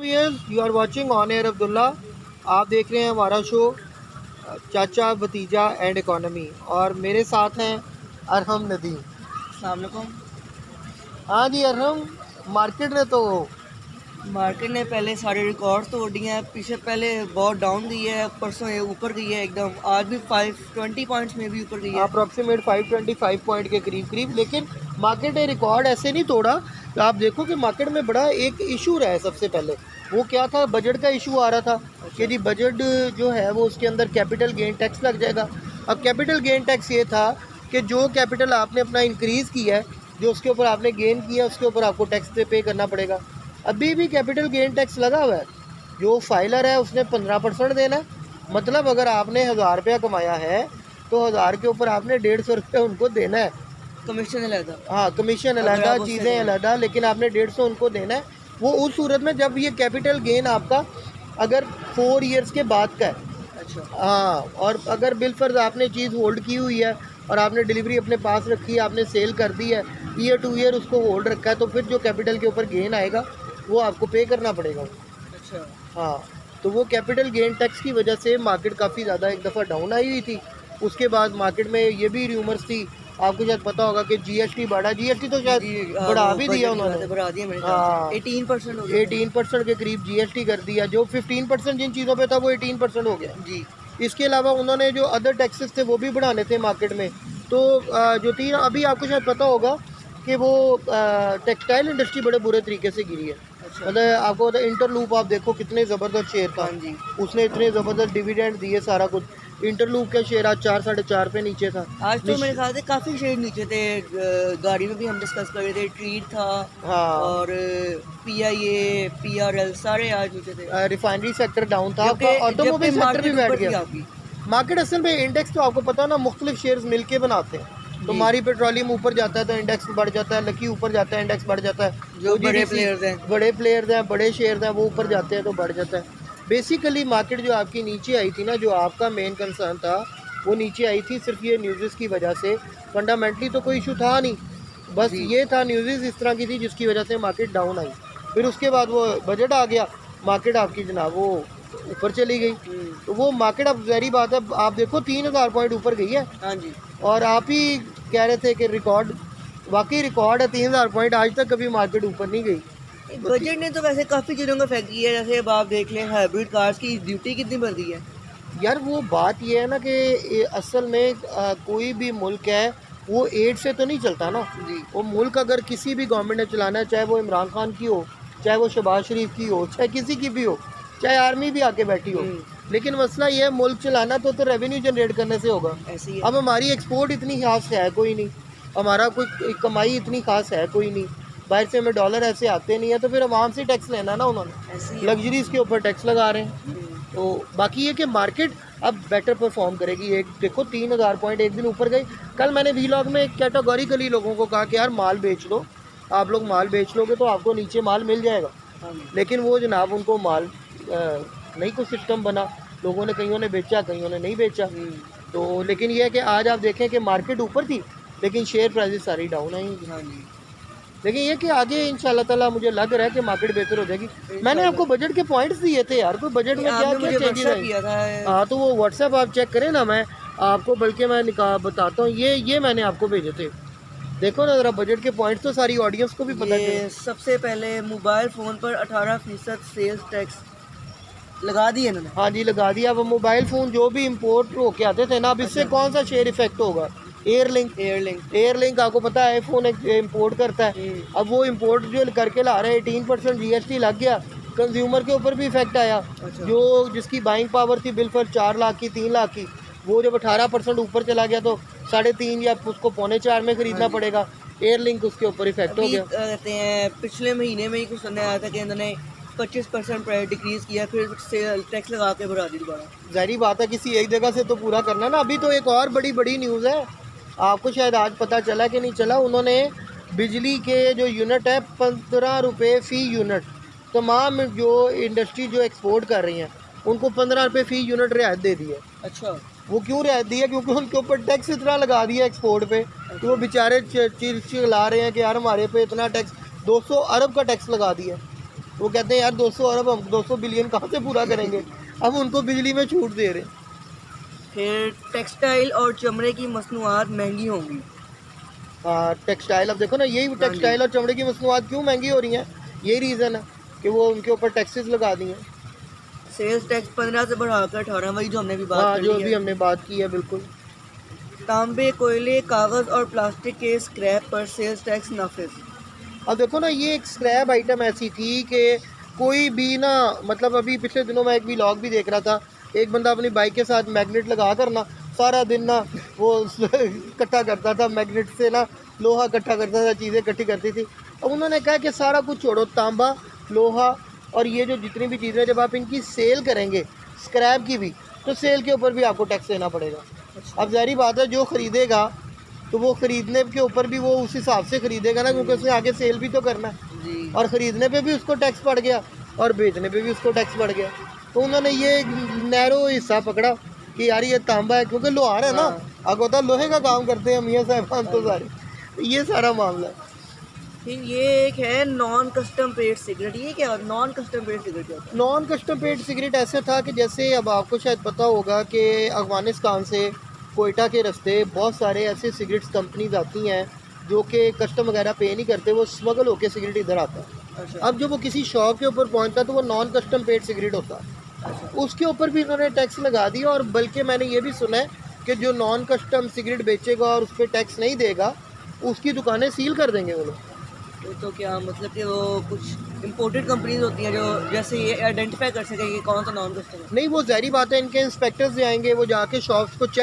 You are watching on air Abdullah. आप देख रहे हैं हमारा शो चाचा भतीजा एंड इकोनॉमी, और मेरे साथ हैं अरहम नदीम। अस्सलाम वालेकुम। हाँ जी अरहम, मार्केट ने पहले सारे रिकॉर्ड तोड़ दिए हैं। पीछे पहले बहुत डाउन गई है, परसों ये ऊपर गई है एकदम। आज भी 520 पॉइंट्स में भी ऊपर गई है, अप्रॉक्सीमेट 525 पॉइंट के करीब करीब। लेकिन मार्केट ने रिकॉर्ड ऐसे नहीं तोड़ा। तो आप देखो कि मार्केट में बड़ा एक इशू रहा है। सबसे पहले वो क्या था, बजट का इशू आ रहा था कि जी बजट जो है वो उसके अंदर कैपिटल गेन टैक्स लग जाएगा। अब कैपिटल गेन टैक्स ये था कि जो कैपिटल आपने अपना इंक्रीज़ किया है, जो उसके ऊपर आपने गेन किया, उसके ऊपर आपको टैक्स पे करना पड़ेगा। अभी भी कैपिटल गेन टैक्स लगा हुआ है। जो फाइलर है उसने 15% देना है। मतलब अगर आपने 1000 रुपया कमाया है तो 1000 के ऊपर आपने 150 रुपया उनको देना है। कमीशन अलग। हाँ, कमीशन अलग, चीज़ें अलग, लेकिन आपने 150 उनको देना है। वो उस सूरत में जब ये कैपिटल गेन आपका अगर 4 ईयर्स के बाद का है। अच्छा। हाँ, और अगर बिलफर्ज आपने चीज़ होल्ड की हुई है और आपने डिलीवरी अपने पास रखी है, आपने सेल कर दी है, ईयर टू ईयर उसको होल्ड रखा है, तो फिर जो कैपिटल के ऊपर गेन आएगा वो आपको पे करना पड़ेगा। अच्छा। हाँ, तो वो कैपिटल गेन टैक्स की वजह से मार्केट काफ़ी ज़्यादा एक दफ़ा डाउन आई हुई थी। उसके बाद मार्केट में ये भी र्यूमर्स थी, आपको शायद पता होगा कि जीएसटी बढ़ा। जीएसटी तो शायद बढ़ा भी दिया उन्होंने, बढ़ा दिया मैंने। हाँ, 18% हो गया। 18% के करीब जीएसटी कर दिया। जो 15% जिन चीज़ों पे था वो 18% हो गया जी। इसके अलावा उन्होंने जो अदर टैक्सेस थे वो भी बढ़ाने थे मार्केट में। तो जो तीन, अभी आपको शायद पता होगा कि वो टेक्सटाइल इंडस्ट्री बड़े बुरे तरीके से गिरी है। अच्छा। मतलब आपको पता है, इंटरलूप आप देखो कितने ज़बरदस्त शेयर था। हाँ जी। उसने इतने ज़बरदस्त डिविडेंड दिए, सारा कुछ। इंटरलूप का शेयर आज 4 साढ़े 4 पे नीचे था। आज तो मेरे ख्याल से काफ़ी शेयर नीचे थे। गाड़ी में भी हम डिस्कस कर रहे थे, ट्रीट था। हाँ, और PIA PRL सारे आज नीचे थे। रिफाइनरी सेक्टर डाउन था, आपका ऑटोमोबाइल सेक्टर भी बैठ गया। मार्केट असल में इंडेक्स तो आपको पता है ना, मुख्तलिफ शेयर्स मिलके बनाते हैं। तो हमारी पेट्रोलियम ऊपर जाता है तो इंडेक्स बढ़ जाता है, लकी ऊपर जाता है इंडेक्स बढ़ जाता है। जो बड़े प्लेयर्स हैं, बड़े शेयर्स हैं, वो ऊपर जाते हैं तो बढ़ जाता है। बेसिकली मार्केट जो आपकी नीचे आई थी ना, जो आपका मेन कंसर्न था, वो नीचे आई थी सिर्फ ये न्यूज़ की वजह से। फंडामेंटली तो कोई इशू था नहीं, बस ये था न्यूज़ इस तरह की थी जिसकी वजह से मार्केट डाउन आई। फिर उसके बाद वो बजट आ गया, मार्केट आपकी जनाब वो ऊपर चली गई। तो वो मार्केट अब ज़ाहिर बात है, आप देखो 3000 पॉइंट ऊपर गई है। हाँ जी। और आप ही कह रहे थे कि रिकॉर्ड, वाकई रिकॉर्ड है 3000 पॉइंट। आज तक कभी मार्केट ऊपर नहीं गई। बजट ने तो वैसे काफ़ी चीज़ों को इफेक्ट किया है। जैसे अब आप देख लें, हाइब्रिड कार्स की ड्यूटी कितनी बढ़ गई है। यार वो बात ये है ना कि असल में कोई भी मुल्क है वो एड से तो नहीं चलता ना जी। वो मुल्क अगर किसी भी गवर्नमेंट ने चलाना है, चाहे वो इमरान खान की हो, चाहे वो शहबाज शरीफ की हो, चाहे किसी की भी हो, चाहे आर्मी भी आके बैठी हो, लेकिन मसला ये है मुल्क चलाना तो रेवेन्यू जनरेट करने से होगा। ऐसे ही अब हमारी एक्सपोर्ट इतनी खास है कोई नहीं, हमारा कोई कमाई इतनी खास है कोई नहीं, बाहर से हमें डॉलर ऐसे आते नहीं है, तो फिर आवाम से टैक्स लेना ना उन्होंने, लग्जरीज के ऊपर टैक्स लगा रहे हैं। तो बाकी ये कि मार्केट अब बेटर परफॉर्म करेगी। एक देखो 3000 पॉइंट एक दिन ऊपर गई। कल मैंने वीलॉग में कैटेगोरिकली लोगों को कहा कि यार माल बेच लो, आप लोग माल बेच लोगे तो आपको नीचे माल मिल जाएगा। लेकिन वो जनाब उनको माल नहीं कुछ सिस्टम बना, लोगों ने, कईयों ने बेचा, कईयों ने नहीं बेचा। तो लेकिन ये है कि आज आप देखें कि मार्केट ऊपर थी लेकिन शेयर प्राइसेस सारी डाउन आई। लेकिन ये कि आगे इंशाल्लाह ताला मुझे लग रहा है कि मार्केट बेहतर हो जाएगी। मैंने आपको बजट के पॉइंट्स दिए थे यार, कोई बजट में क्या क्या चेंजेस आई। हाँ, तो वो व्हाट्सएप आप चेक करें ना, मैं आपको बल्कि मैं बताता हूँ, ये मैंने आपको भेजे थे, देखो ना ज़रा बजट के पॉइंट्स, तो सारी ऑडियंस को भी पता चले। सबसे पहले मोबाइल फ़ोन पर 18% सेल्स टैक्स लगा दिए इन्होंने। हाँ जी, लगा दिया। अब मोबाइल फ़ोन जो भी इम्पोर्ट होके आते थे ना, अब इससे कौन सा शेयर इफेक्ट होगा। एयरलिंक आपको पता है आईफोन इम्पोर्ट करता है। अब वो इम्पोर्ट जो करके ला रहे हैं, 18% जीएसटी लग गया, कंज्यूमर के ऊपर भी इफेक्ट आया। अच्छा। जो जिसकी बाइंग पावर थी बिल पर 4 लाख की, 3 लाख की, वो जब 18% ऊपर चला गया तो 3.5 या उसको 3.25 में खरीदना पड़ेगा। एयरलिंक उसके ऊपर इफेक्ट हो गया। कहते हैं पिछले महीने में ही कुछ सुनने आया था कि इन्होंने 25% प्राइस डिक्रीज किया, फिर सेल टैक्स लगा के बढ़ा दी दोबारा। जाहिर बात है किसी एक जगह से तो पूरा करना ना। अभी तो एक और बड़ी न्यूज़ है, आपको शायद आज पता चला कि नहीं चला, उन्होंने बिजली के जो यूनिट है 15 रुपये फ़ी यूनिट, तमाम जो इंडस्ट्री जो एक्सपोर्ट कर रही हैं उनको 15 रुपये फ़ी यूनिट रियायत दे दी है। अच्छा। वो क्यों रियायत दी है? क्योंकि उनके ऊपर टैक्स इतना लगा दिया एक्सपोर्ट पे कि वो बेचारे चिल्ला रहे हैं कि यार हमारे पे इतना टैक्स, 200 अरब का टैक्स लगा दिया। वो कहते हैं यार 200 अरब हम 200 बिलियन कहाँ से पूरा करेंगे, अब उनको बिजली में छूट दे रहे हैं। फिर टेक्सटाइल और चमड़े की मसनूआत महंगी होंगी। हाँ टेक्सटाइल, अब देखो ना यही टेक्सटाइल और चमड़े की मसनूआत क्यों महंगी हो रही हैं, यही रीज़न है कि वो उनके ऊपर टैक्सेस लगा दिए हैं। सेल्स टैक्स 15 से बढ़ाकर 18, वही जो हमने भी बात हाँ कर जो ली अभी है। हमने बात की है बिल्कुल। तांबे, कोयले, कागज़ और प्लास्टिक के स्क्रैप पर सेल्स टैक्स नाफिज। अब देखो ना ये एक स्क्रैप आइटम ऐसी थी कि कोई भी ना, मतलब अभी पिछले दिनों मैं एक व्लॉग भी देख रहा था, एक बंदा अपनी बाइक के साथ मैग्नेट लगा कर ना सारा दिन ना वो इकट्ठा करता था, मैग्नेट से ना लोहा इकट्ठा करता था, चीज़ें इकट्ठी करती थी। अब उन्होंने कहा कि सारा कुछ छोड़ो, तांबा, लोहा और ये जो जितनी भी चीज़ें, जब आप इनकी सेल करेंगे स्क्रैप की भी, तो सेल के ऊपर भी आपको टैक्स देना पड़ेगा। अब ज़ाहिर बात है जो ख़रीदेगा तो वो ख़रीदने के ऊपर भी वो उस हिसाब से ख़रीदेगा ना, क्योंकि उसने आगे सेल भी तो करना है, जी। और ख़रीदने पे भी उसको टैक्स पड़ गया और बेचने पे भी उसको टैक्स पड़ गया। तो उन्होंने ये नैरो हिस्सा पकड़ा कि यार ये तांबा है, क्योंकि लोहार है ना, आगे होता है लोहे का काम करते हैं मियाँ साहब तो सारे, तो ये सारा मामला है। फिर ये एक है नॉन कस्टम पेड सिगरेट। ये क्या नॉन कस्टम पेड सिगरेट क्या होता है? नॉन कस्टम पेड सिगरेट ऐसे था कि जैसे अब आपको शायद पता होगा कि अफ़गानिस्तान से कोयटा के रास्ते बहुत सारे ऐसे सिगरेट्स कंपनीज आती हैं जो कि कस्टम वगैरह पे नहीं करते, वो स्मगल होकर सिगरेट इधर आता है। अच्छा। अब जब वो किसी शॉप के ऊपर पहुंचता तो वो नॉन कस्टम पेड सिगरेट होता है, अच्छा। उसके ऊपर भी इन्होंने टैक्स लगा दिया। और बल्कि मैंने ये भी सुना है कि जो नॉन कस्टम सिगरेट बेचेगा और उस पर टैक्स नहीं देगा उसकी दुकानें सील कर देंगे वो लोग। तो क्या मतलब कि वो कुछ इम्पोर्टेड कंपनीज होती हैं जो जैसे ये आइडेंटिफाई कर सकें कि कौन सा नॉन कस्टम है। नहीं, वो ज़ाहिर बात है इनके इंस्पेक्टर्स जाएंगे, वो जाके शॉप्स को चेक